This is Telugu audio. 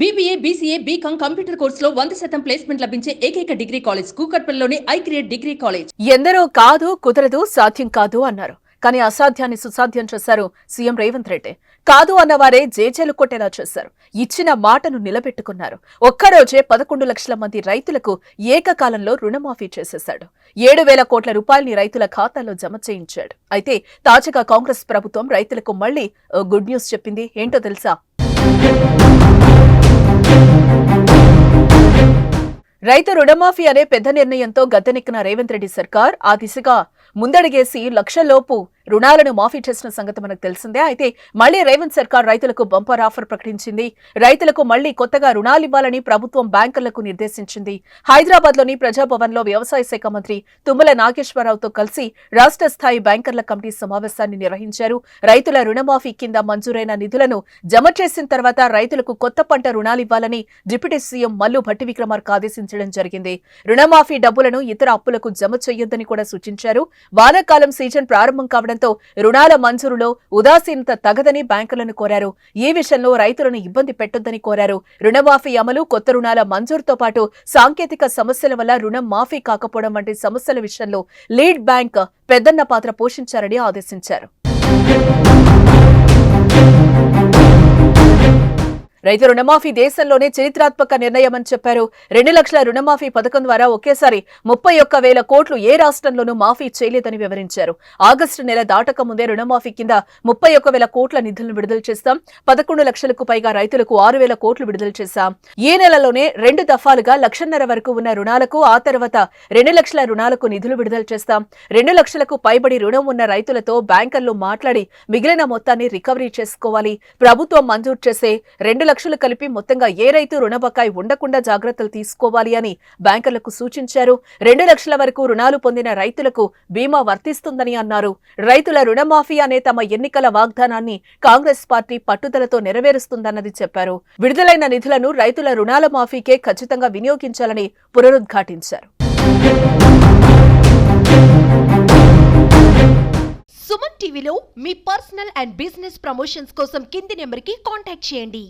BBA, BCA, BCom కంప్యూటర్ కోర్సులో 100% ప్లేస్మెంట్ లభించే ఏకైక డిగ్రీ కాలేజ్ కూకట్పల్లిలోని ఐక్రియేట్ డిగ్రీ కాలేజ్. ఎందరో కాదు కుదరదు సాధ్యం కాదు అన్నారు. కానీ అసాధ్యాన్ని సుసాధ్యం చేశారు సీఎం రేవంత్ రెడ్డి. కాదు అన్నవారే జేజేలు కొట్టేలా చేశారు. ఇచ్చిన మాటను నిలబెట్టుకున్నారు. ఒక్కరోజే 11 లక్షల మంది రైతులకు ఏకకాలంలో రుణమాఫీ చేసేశాడు. 7,000 కోట్ల రూపాయల్ని రైతుల ఖాతాలో జమ చేయించాడు. అయితే తాజాగా కాంగ్రెస్ ప్రభుత్వం రైతులకు మళ్లీ గుడ్ న్యూస్ చెప్పింది. ఏంటో తెలుసా? రైతు రుణమాఫీ అనే పెద్ద నిర్ణయంతో గద్దెనెక్కిన రేవంత్ రెడ్డి సర్కార్ ఆ దిశగా ముందడుగేసి లక్షల్లోపు రుణాలను మాఫీ చేసిన సంగతి మనకు తెలిసిందే. అయితే మళ్లీ రేవంత్ సర్కార్ రైతులకు బంపర్ ఆఫర్ ప్రకటించింది. రైతులకు మళ్లీ కొత్తగా రుణాలివ్వాలని ప్రభుత్వం బ్యాంకర్లకు నిర్దేశించింది. హైదరాబాద్ లోని ప్రజాభవన్ లో వ్యవసాయ శాఖ మంత్రి తుమ్మల నాగేశ్వరరావుతో కలిసి రాష్ట్ర స్థాయి బ్యాంకర్ల కమిటీ సమావేశాన్ని నిర్వహించారు. రైతుల రుణమాఫీ కింద మంజూరైన నిధులను జమ చేసిన తర్వాత రైతులకు కొత్త పంట రుణాలివ్వాలని డిప్యూటీ సీఎం మల్లు భట్టి విక్రమార్క ఆదేశించడం జరిగింది. రుణమాఫీ డబ్బులను ఇతర అప్పులకు జమ చేయొద్దని కూడా సూచించారు. వానాకాలం సీజన్ ప్రారంభం కావడంతో రుణాల మంజూరులో ఉదాసీనత తగదని బ్యాంకులను కోరారు. ఈ విషయంలో రైతులను ఇబ్బంది పెట్టొద్దని కోరారు. రుణమాఫీ అమలు, కొత్త రుణాల మంజూరుతో పాటు సాంకేతిక సమస్యల వల్ల రుణం మాఫీ కాకపోవడం వంటి సమస్యల విషయంలో లీడ్ బ్యాంక్ పెద్దన్న పాత్ర పోషించారని ఆదేశించారు. రైతు రుణమాఫీ దేశంలోనే చరిత్రాత్మక నిర్ణయమని చెప్పారు. 2 లక్షల రుణమాఫీ పథకం ద్వారా ఒకేసారి 31,000 కోట్లు ఏ రాష్ట్రంలోనూ మాఫీ చేయలేదని వివరించారు. ఆగస్టు నెల దాటక ముందే రుణమాఫీ కింద 31,000 కోట్ల నిధులను విడుదల చేస్తాం. 11 లక్షలకు పైగా రైతులకు 6,000 కోట్లు విడుదల చేశాం. ఈ నెలలోనే 2 దఫాలుగా 1,5 లక్షల వరకు ఉన్న రుణాలకు, ఆ తర్వాత 2 లక్షల రుణాలకు నిధులు విడుదల చేస్తాం. 2 లక్షలకు పైబడి రుణం ఉన్న రైతులతో బ్యాంకర్లు మాట్లాడి మిగిలిన మొత్తాన్ని రికవరీ చేసుకోవాలి. ప్రభుత్వం మంజూరు చేసే 2 లక్షలు కలిపి మొత్తంగా ఏ రైతు రుణ బకాయి ఉండకుండా జాగ్రత్తలు తీసుకోవాలి అని బ్యాంకర్లకు సూచించారు. 2 లక్షల వరకు రుణాలు పొందిన రైతులకు బీమా వర్తిస్తుందని అన్నారు. రైతుల రుణమాఫీ అనే తమ ఎన్నికల వాగ్దానాన్ని కాంగ్రెస్ పార్టీ పట్టుదలతో నెరవేరుస్తుందన్నది చెప్పారు. విడుదలైన నిధులను రైతుల రుణాల మాఫీకే ఖచ్చితంగా వినియోగించాలని పునరుద్ఘాటించారు. సుమన్ టీవీలో మీ పర్సనల్ అండ్ బిజినెస్ ప్రమోషన్స్ కోసం కింది నెంబర్కి కాంటాక్ట్ చేయండి.